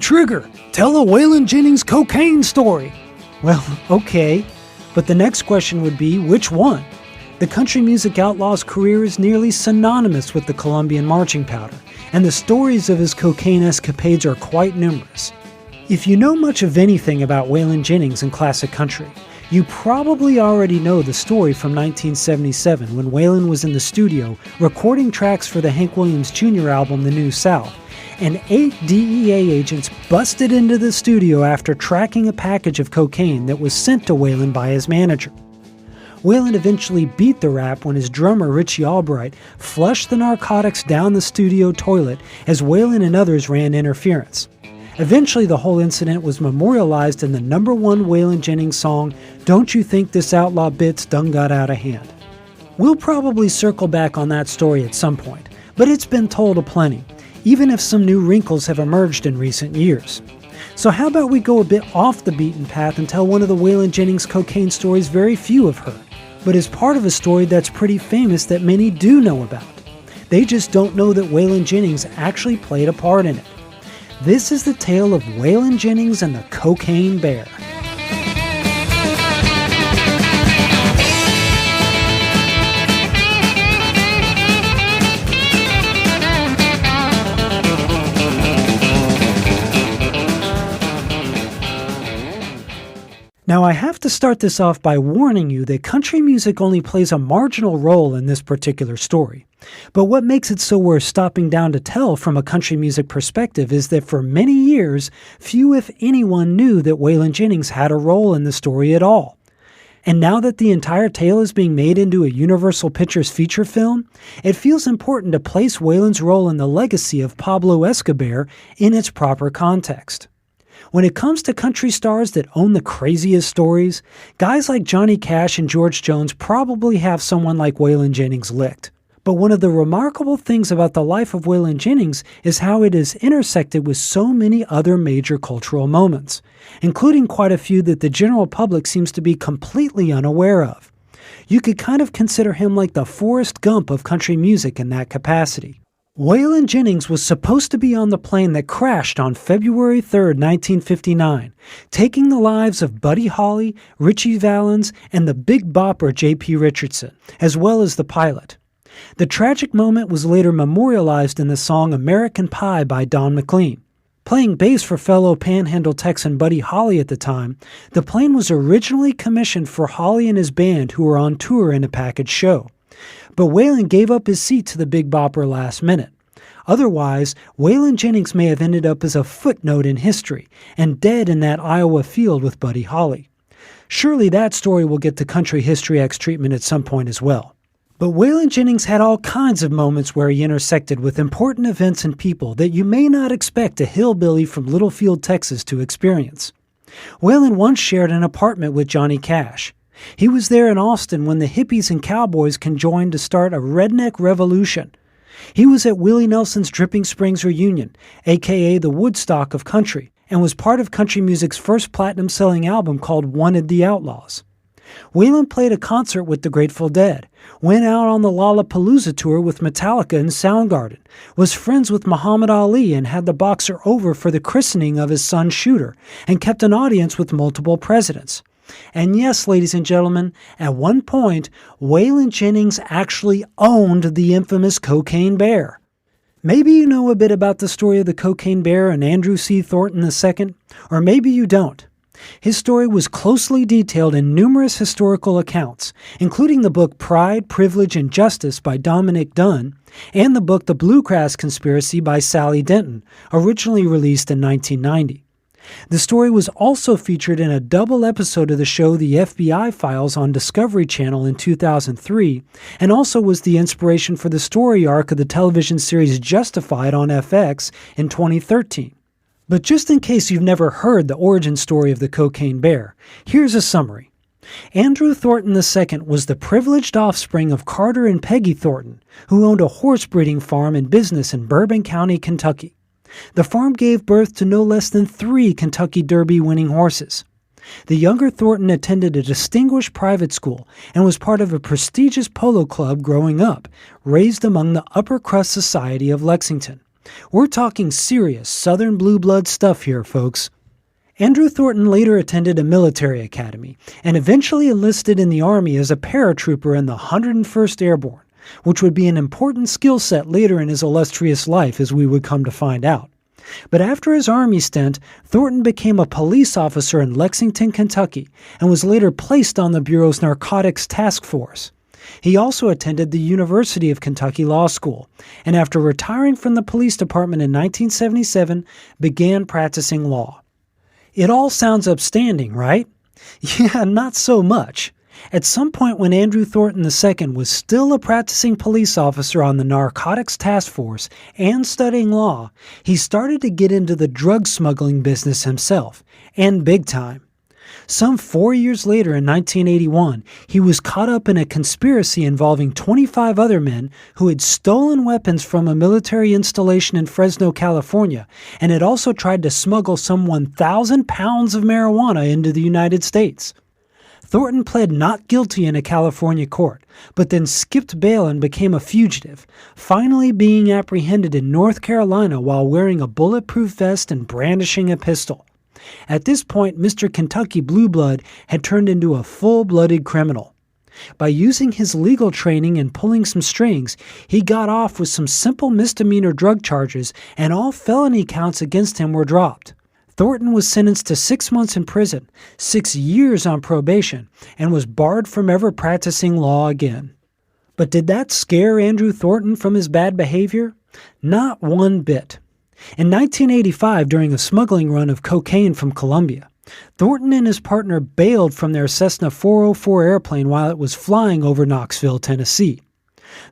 trigger. Tell a Waylon Jennings cocaine story. Well, okay, but the next question would be, which one? The country music outlaw's career is nearly synonymous with the Colombian marching powder, and the stories of his cocaine escapades are quite numerous. If you know much of anything about Waylon Jennings and classic country, you probably already know the story from 1977 when Waylon was in the studio recording tracks for the Hank Williams Jr. album The New South, and 8 DEA agents busted into the studio after tracking a package of cocaine that was sent to Waylon by his manager. Waylon eventually beat the rap when his drummer Richie Albright flushed the narcotics down the studio toilet as Waylon and others ran interference. Eventually, the whole incident was memorialized in the #1 Waylon Jennings song, Don't You Think This Outlaw Bit's Done Got Out of Hand. We'll probably circle back on that story at some point, but it's been told aplenty, even if some new wrinkles have emerged in recent years. So how about we go a bit off the beaten path and tell one of the Waylon Jennings cocaine stories very few have heard, but is part of a story that's pretty famous that many do know about. They just don't know that Waylon Jennings actually played a part in it. This is the tale of Waylon Jennings and the Cocaine Bear. Now I have to start this off by warning you that country music only plays a marginal role in this particular story. But what makes it so worth stopping down to tell from a country music perspective is that for many years, few if anyone knew that Waylon Jennings had a role in the story at all. And now that the entire tale is being made into a Universal Pictures feature film, it feels important to place Waylon's role in the legacy of Pablo Escobar in its proper context. When it comes to country stars that own the craziest stories, guys like Johnny Cash and George Jones probably have someone like Waylon Jennings licked. But one of the remarkable things about the life of Waylon Jennings is how it is intersected with so many other major cultural moments, including quite a few that the general public seems to be completely unaware of. You could kind of consider him like the Forrest Gump of country music in that capacity. Waylon Jennings was supposed to be on the plane that crashed on February 3, 1959, taking the lives of Buddy Holly, Ritchie Valens, and the Big Bopper J.P. Richardson, as well as the pilot. The tragic moment was later memorialized in the song American Pie by Don McLean. Playing bass for fellow Panhandle Texan Buddy Holly at the time, the plane was originally commissioned for Holly and his band who were on tour in a package show. But Waylon gave up his seat to the Big Bopper last minute. Otherwise, Waylon Jennings may have ended up as a footnote in history and dead in that Iowa field with Buddy Holly. Surely that story will get the Country History X treatment at some point as well. But Waylon Jennings had all kinds of moments where he intersected with important events and people that you may not expect a hillbilly from Littlefield, Texas to experience. Waylon once shared an apartment with Johnny Cash. He was there in Austin when the hippies and cowboys conjoined to start a redneck revolution. He was at Willie Nelson's Dripping Springs reunion, aka the Woodstock of country, and was part of country music's first platinum-selling album called Wanted the Outlaws. Waylon played a concert with the Grateful Dead, went out on the Lollapalooza tour with Metallica and Soundgarden, was friends with Muhammad Ali and had the boxer over for the christening of his son Shooter, and kept an audience with multiple presidents. And yes, ladies and gentlemen, at one point, Waylon Jennings actually owned the infamous Cocaine Bear. Maybe you know a bit about the story of the Cocaine Bear and Andrew Thornton II, or maybe you don't. His story was closely detailed in numerous historical accounts, including the book Pride, Privilege, and Justice by Dominic Dunn, and the book The Bluegrass Conspiracy by Sally Denton, originally released in 1990. The story was also featured in a double episode of the show The FBI Files on Discovery Channel in 2003, and also was the inspiration for the story arc of the television series Justified on FX in 2013. But just in case you've never heard the origin story of the Cocaine Bear, here's a summary. Andrew Thornton II was the privileged offspring of Carter and Peggy Thornton, who owned a horse breeding farm and business in Bourbon County, Kentucky. The farm gave birth to no less than 3 Kentucky Derby winning horses. The younger Thornton attended a distinguished private school and was part of a prestigious polo club growing up, raised among the upper crust society of Lexington. We're talking serious Southern blue blood stuff here, folks. Andrew Thornton later attended a military academy and eventually enlisted in the Army as a paratrooper in the 101st Airborne, which would be an important skill set later in his illustrious life, as we would come to find out. But after his Army stint, Thornton became a police officer in Lexington, Kentucky, and was later placed on the Bureau's Narcotics Task Force. He also attended the University of Kentucky Law School, and after retiring from the police department in 1977, began practicing law. It all sounds upstanding, right? Yeah, not so much. At some point when Andrew Thornton II was still a practicing police officer on the Narcotics Task Force and studying law, he started to get into the drug smuggling business himself, and big time. Some 4 years later in 1981, he was caught up in a conspiracy involving 25 other men who had stolen weapons from a military installation in Fresno, California, and had also tried to smuggle some 1,000 pounds of marijuana into the United States. Thornton pled not guilty in a California court, but then skipped bail and became a fugitive, finally being apprehended in North Carolina while wearing a bulletproof vest and brandishing a pistol. At this point, Mr. Kentucky Blue Blood had turned into a full-blooded criminal. By using his legal training and pulling some strings, he got off with some simple misdemeanor drug charges, and all felony counts against him were dropped. Thornton was sentenced to 6 months in prison, 6 years on probation, and was barred from ever practicing law again. But did that scare Andrew Thornton from his bad behavior? Not one bit. In 1985, during a smuggling run of cocaine from Colombia, Thornton and his partner bailed from their Cessna 404 airplane while it was flying over Knoxville, Tennessee.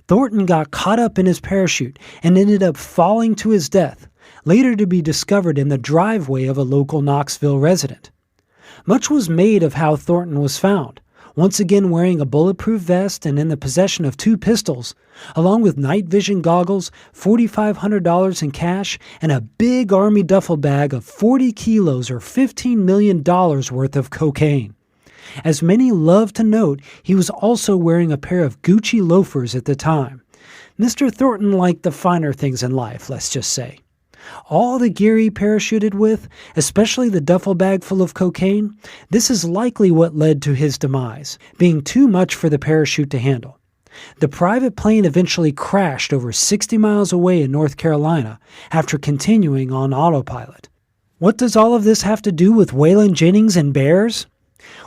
Thornton got caught up in his parachute and ended up falling to his death, later to be discovered in the driveway of a local Knoxville resident. Much was made of how Thornton was found, once again wearing a bulletproof vest and in the possession of 2 pistols, along with night vision goggles, $4,500 in cash, and a big Army duffel bag of 40 kilos or $15 million worth of cocaine. As many love to note, he was also wearing a pair of Gucci loafers at the time. Mr. Thornton liked the finer things in life, let's just say. All the gear he parachuted with, especially the duffel bag full of cocaine, this is likely what led to his demise, being too much for the parachute to handle. The private plane eventually crashed over 60 miles away in North Carolina after continuing on autopilot. What does all of this have to do with Waylon, Jennings, and bears?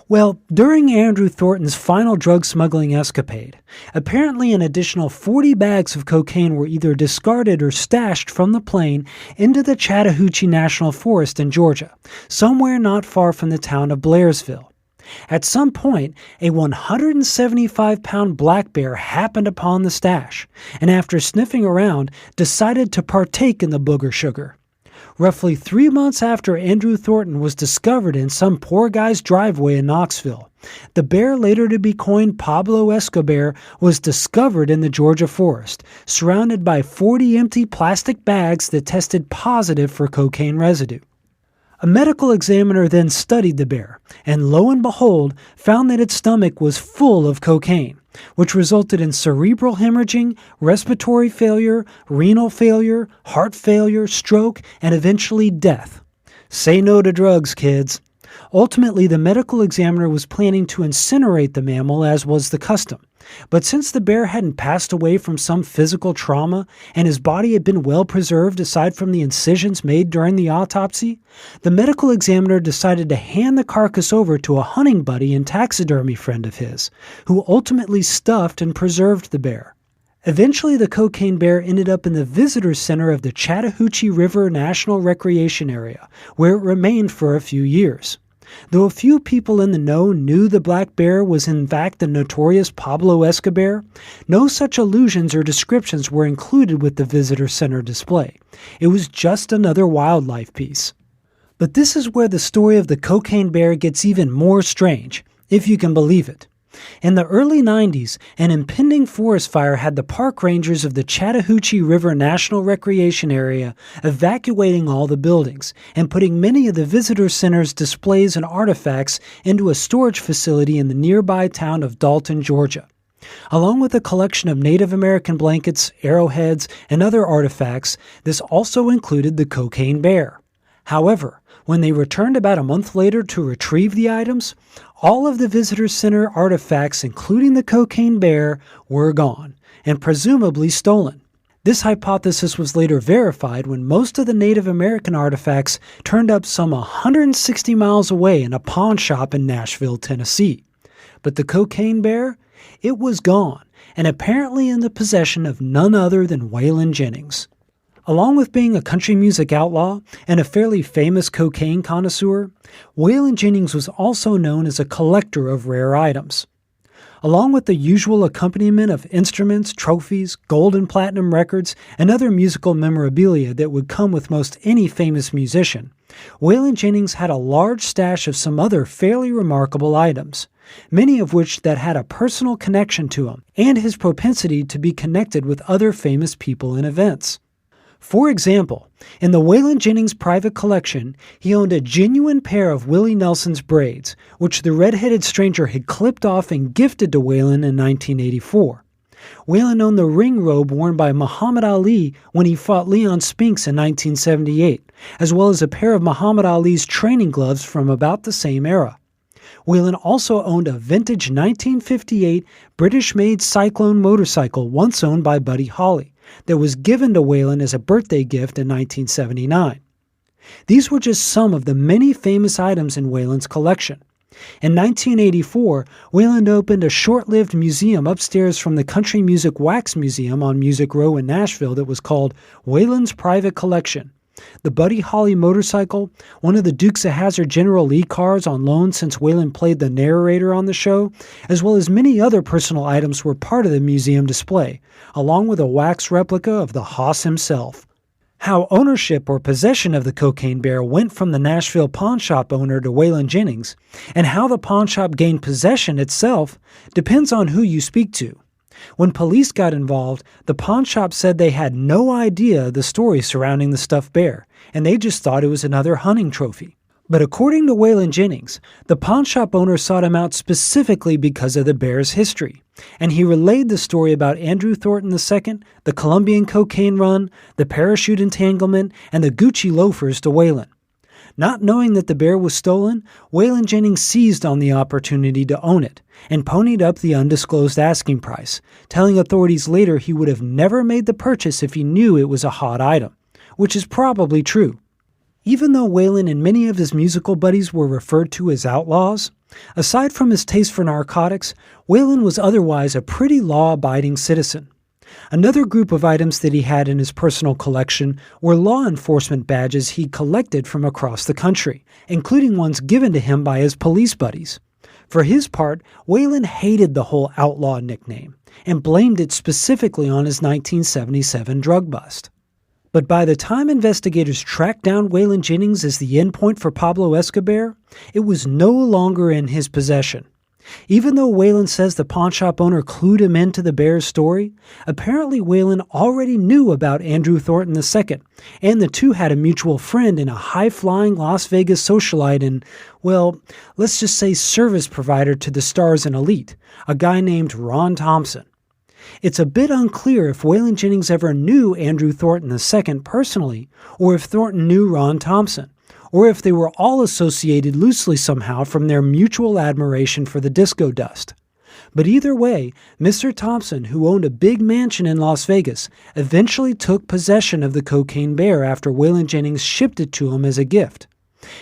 Well, during Andrew Thornton's final drug smuggling escapade, apparently an additional 40 bags of cocaine were either discarded or stashed from the plane into the Chattahoochee National Forest in Georgia, somewhere not far from the town of Blairsville. At some point, a 175-pound black bear happened upon the stash, and after sniffing around, decided to partake in the booger sugar. Roughly 3 months after Andrew Thornton was discovered in some poor guy's driveway in Knoxville, the bear, later to be coined Pablo Escobar, was discovered in the Georgia forest, surrounded by 40 empty plastic bags that tested positive for cocaine residue. A medical examiner then studied the bear, and lo and behold, found that its stomach was full of cocaine, which resulted in cerebral hemorrhaging, respiratory failure, renal failure, heart failure, stroke, and eventually death. Say no to drugs, kids. Ultimately, the medical examiner was planning to incinerate the mammal, as was the custom. But since the bear hadn't passed away from some physical trauma, and his body had been well preserved aside from the incisions made during the autopsy, the medical examiner decided to hand the carcass over to a hunting buddy and taxidermy friend of his, who ultimately stuffed and preserved the bear. Eventually, the cocaine bear ended up in the visitor center of the Chattahoochee River National Recreation Area, where it remained for a few years. Though a few people in the know knew the black bear was in fact the notorious Pablo Escobar, no such allusions or descriptions were included with the visitor center display. It was just another wildlife piece. But this is where the story of the cocaine bear gets even more strange, if you can believe it. In the early 90s, an impending forest fire had the park rangers of the Chattahoochee River National Recreation Area evacuating all the buildings and putting many of the visitor center's displays and artifacts into a storage facility in the nearby town of Dalton, Georgia. Along with a collection of Native American blankets, arrowheads, and other artifacts, this also included the cocaine bear. However, when they returned about a month later to retrieve the items, all of the visitor center artifacts, including the cocaine bear, were gone, and presumably stolen. This hypothesis was later verified when most of the Native American artifacts turned up some 160 miles away in a pawn shop in Nashville, Tennessee. But the cocaine bear? It was gone, and apparently in the possession of none other than Waylon Jennings. Along with being a country music outlaw and a fairly famous cocaine connoisseur, Waylon Jennings was also known as a collector of rare items. Along with the usual accompaniment of instruments, trophies, gold and platinum records, and other musical memorabilia that would come with most any famous musician, Waylon Jennings had a large stash of some other fairly remarkable items, many of which that had a personal connection to him and his propensity to be connected with other famous people and events. For example, in the Waylon Jennings private collection, he owned a genuine pair of Willie Nelson's braids, which the red-headed stranger had clipped off and gifted to Waylon in 1984. Waylon owned the ring robe worn by Muhammad Ali when he fought Leon Spinks in 1978, as well as a pair of Muhammad Ali's training gloves from about the same era. Waylon also owned a vintage 1958 British-made Cyclone motorcycle once owned by Buddy Holly, that was given to Waylon as a birthday gift in 1979. These were just some of the many famous items in Waylon's collection. In 1984, Waylon opened a short-lived museum upstairs from the Country Music Wax Museum on Music Row in Nashville that was called Waylon's Private Collection. The Buddy Holly motorcycle, one of the Dukes of Hazzard General Lee cars on loan since Waylon played the narrator on the show, as well as many other personal items were part of the museum display, along with a wax replica of the Hoss himself. How ownership or possession of the cocaine bear went from the Nashville pawn shop owner to Waylon Jennings, and how the pawn shop gained possession itself, depends on who you speak to. When police got involved, the pawn shop said they had no idea the story surrounding the stuffed bear, and they just thought it was another hunting trophy. But according to Waylon Jennings, the pawn shop owner sought him out specifically because of the bear's history, and he relayed the story about Andrew Thornton II, the Colombian cocaine run, the parachute entanglement, and the Gucci loafers to Waylon. Not knowing that the bear was stolen, Waylon Jennings seized on the opportunity to own it and ponied up the undisclosed asking price, telling authorities later he would have never made the purchase if he knew it was a hot item, which is probably true. Even though Waylon and many of his musical buddies were referred to as outlaws, aside from his taste for narcotics, Waylon was otherwise a pretty law-abiding citizen. Another group of items that he had in his personal collection were law enforcement badges he collected from across the country, including ones given to him by his police buddies. For his part, Waylon hated the whole outlaw nickname and blamed it specifically on his 1977 drug bust. But by the time investigators tracked down Waylon Jennings as the endpoint for Pablo Escobar, it was no longer in his possession. Even though Waylon says the pawnshop owner clued him into the bear's story, apparently Waylon already knew about Andrew Thornton II, and the two had a mutual friend in a high-flying Las Vegas socialite and, well, let's just say service provider to the stars and elite, a guy named Ron Thompson. It's a bit unclear if Waylon Jennings ever knew Andrew Thornton II personally, or if Thornton knew Ron Thompson, or if they were all associated loosely somehow from their mutual admiration for the disco dust. But either way, Mr. Thompson, who owned a big mansion in Las Vegas, eventually took possession of the cocaine bear after Waylon Jennings shipped it to him as a gift.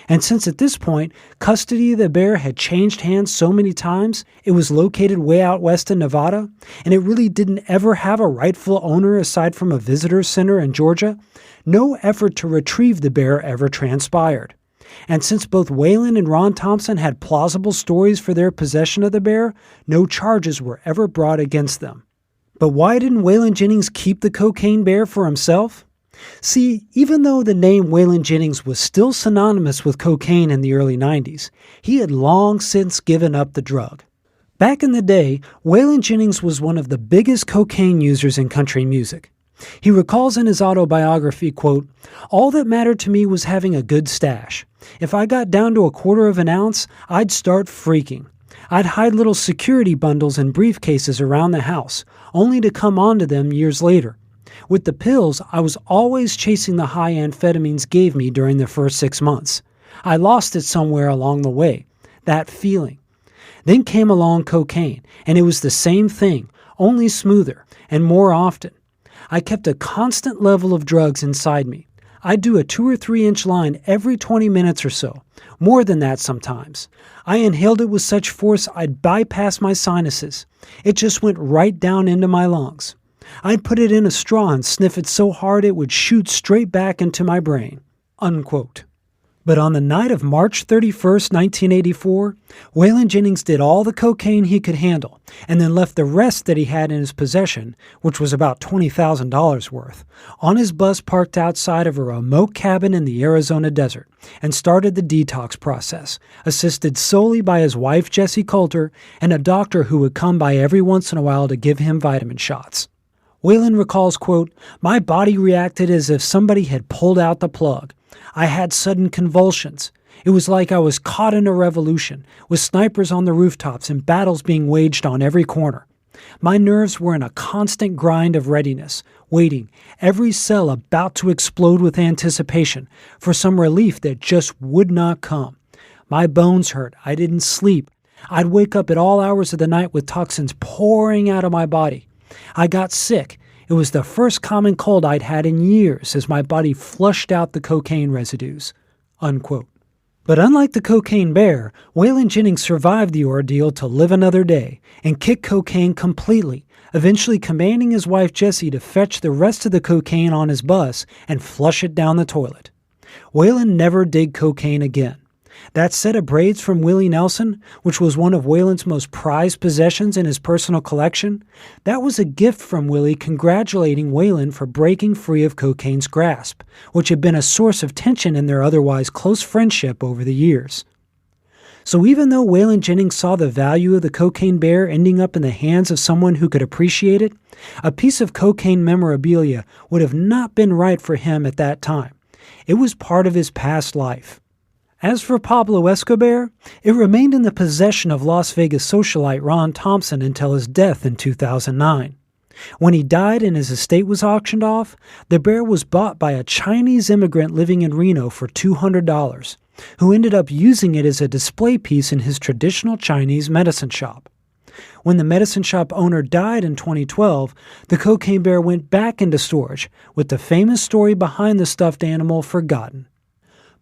And since at this point, custody of the bear had changed hands so many times, it was located way out west in Nevada, and it really didn't ever have a rightful owner aside from a visitor center in Georgia, no effort to retrieve the bear ever transpired. And since both Waylon and Ron Thompson had plausible stories for their possession of the bear, no charges were ever brought against them. But why didn't Waylon Jennings keep the cocaine bear for himself? See, even though the name Waylon Jennings was still synonymous with cocaine in the early 90s, he had long since given up the drug. Back in the day, Waylon Jennings was one of the biggest cocaine users in country music. He recalls in his autobiography, quote, "All that mattered to me was having a good stash. If I got down to a quarter of an ounce, I'd start freaking. I'd hide little security bundles and briefcases around the house, only to come onto them years later. With the pills, I was always chasing the high amphetamines gave me during the first 6 months. I lost it somewhere along the way, that feeling. Then came along cocaine, and it was the same thing, only smoother and more often. I kept a constant level of drugs inside me. I'd do a 2 or 3 inch line every 20 minutes or so, more than that sometimes. I inhaled it with such force I'd bypass my sinuses. It just went right down into my lungs. I'd put it in a straw and sniff it so hard it would shoot straight back into my brain." Unquote. But on the night of March 31st, 1984, Waylon Jennings did all the cocaine he could handle and then left the rest that he had in his possession, which was about $20,000 worth, on his bus parked outside of a remote cabin in the Arizona desert and started the detox process, assisted solely by his wife, Jessie Coulter, and a doctor who would come by every once in a while to give him vitamin shots. Waylon recalls, quote, "My body reacted as if somebody had pulled out the plug. I had sudden convulsions. It was like I was caught in a revolution, with snipers on the rooftops and battles being waged on every corner. My nerves were in a constant grind of readiness, waiting, every cell about to explode with anticipation for some relief that just would not come. My bones hurt. I didn't sleep. I'd wake up at all hours of the night with toxins pouring out of my body. I got sick. It was the first common cold I'd had in years as my body flushed out the cocaine residues." Unquote. But unlike the cocaine bear, Waylon Jennings survived the ordeal to live another day and kick cocaine completely, eventually commanding his wife Jessie to fetch the rest of the cocaine on his bus and flush it down the toilet. Waylon never did cocaine again. That set of braids from Willie Nelson, which was one of Waylon's most prized possessions in his personal collection, that was a gift from Willie congratulating Waylon for breaking free of cocaine's grasp, which had been a source of tension in their otherwise close friendship over the years. So even though Waylon Jennings saw the value of the cocaine bear ending up in the hands of someone who could appreciate it, a piece of cocaine memorabilia would have not been right for him at that time. It was part of his past life. As for Pablo Escobar, it remained in the possession of Las Vegas socialite Ron Thompson until his death in 2009. When he died and his estate was auctioned off, the bear was bought by a Chinese immigrant living in Reno for $200, who ended up using it as a display piece in his traditional Chinese medicine shop. When the medicine shop owner died in 2012, the cocaine bear went back into storage, with the famous story behind the stuffed animal forgotten.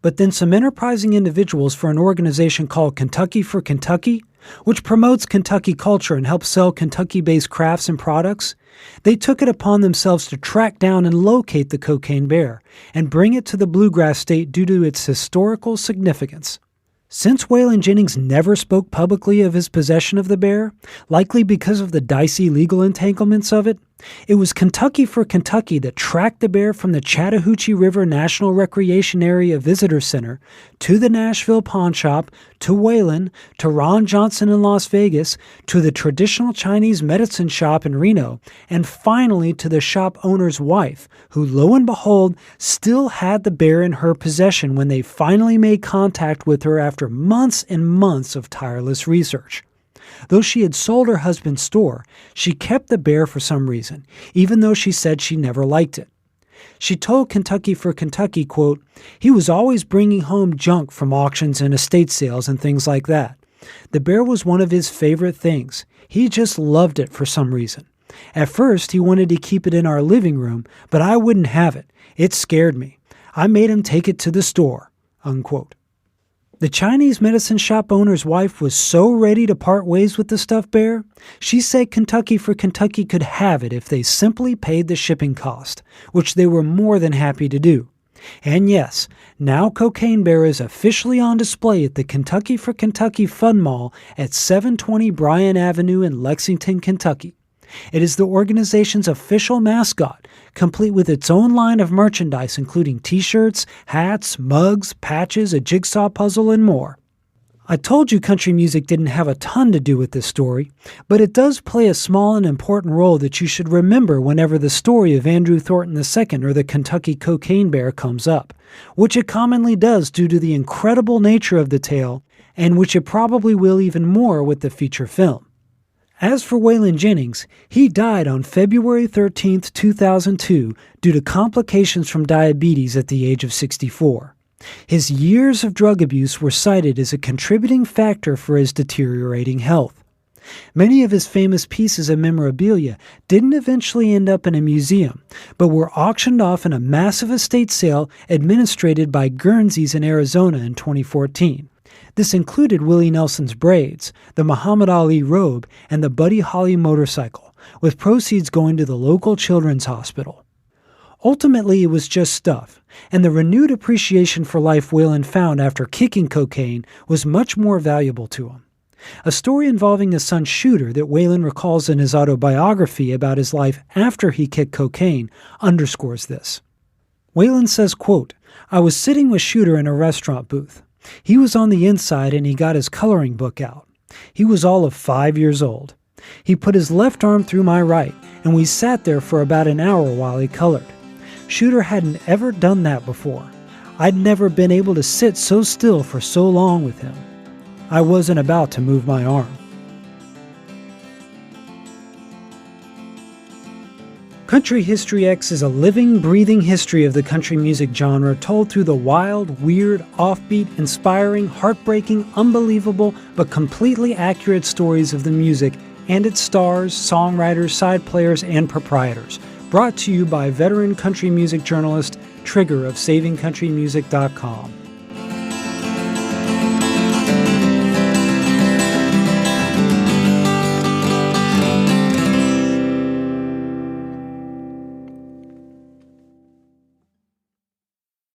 But then some enterprising individuals for an organization called Kentucky for Kentucky, which promotes Kentucky culture and helps sell Kentucky-based crafts and products, they took it upon themselves to track down and locate the cocaine bear and bring it to the bluegrass state due to its historical significance. Since Waylon Jennings never spoke publicly of his possession of the bear, likely because of the dicey legal entanglements of it, it was Kentucky for Kentucky that tracked the bear from the Chattahoochee River National Recreation Area Visitor Center to the Nashville Pawn Shop, to Waylon, to Ron Johnson in Las Vegas, to the traditional Chinese medicine shop in Reno, and finally to the shop owner's wife, who, lo and behold, still had the bear in her possession when they finally made contact with her after months and months of tireless research. Though she had sold her husband's store, she kept the bear for some reason, even though she said she never liked it. She told Kentucky for Kentucky, quote, "He was always bringing home junk from auctions and estate sales and things like that. The bear was one of his favorite things. He just loved it for some reason. At first, he wanted to keep it in our living room, but I wouldn't have it. It scared me. I made him take it to the store," unquote. The Chinese medicine shop owner's wife was so ready to part ways with the stuffed bear, she said Kentucky for Kentucky could have it if they simply paid the shipping cost, which they were more than happy to do. And yes, now Cocaine Bear is officially on display at the Kentucky for Kentucky Fun Mall at 720 Bryan Avenue in Lexington, Kentucky. It is the organization's official mascot, complete with its own line of merchandise including t-shirts, hats, mugs, patches, a jigsaw puzzle, and more. I told you country music didn't have a ton to do with this story, but it does play a small and important role that you should remember whenever the story of Andrew Thornton II or the Kentucky Cocaine Bear comes up, which it commonly does due to the incredible nature of the tale and which it probably will even more with the feature film. As for Waylon Jennings, he died on February 13, 2002 due to complications from diabetes at the age of 64. His years of drug abuse were cited as a contributing factor for his deteriorating health. Many of his famous pieces of memorabilia didn't eventually end up in a museum, but were auctioned off in a massive estate sale administered by Guernseys in Arizona in 2014. This included Willie Nelson's braids, the Muhammad Ali robe, and the Buddy Holly motorcycle, with proceeds going to the local children's hospital. Ultimately, it was just stuff, and the renewed appreciation for life Waylon found after kicking cocaine was much more valuable to him. A story involving his son Shooter that Waylon recalls in his autobiography about his life after he kicked cocaine underscores this. Waylon says, quote, "I was sitting with Shooter in a restaurant booth. He was on the inside and he got his coloring book out. He was all of 5 years old. He put his left arm through my right, and we sat there for about an hour while he colored. Shooter hadn't ever done that before. I'd never been able to sit so still for so long with him. I wasn't about to move my arm." Country History X is a living, breathing history of the country music genre told through the wild, weird, offbeat, inspiring, heartbreaking, unbelievable, but completely accurate stories of the music and its stars, songwriters, side players, and proprietors. Brought to you by veteran country music journalist Trigger of SavingCountryMusic.com.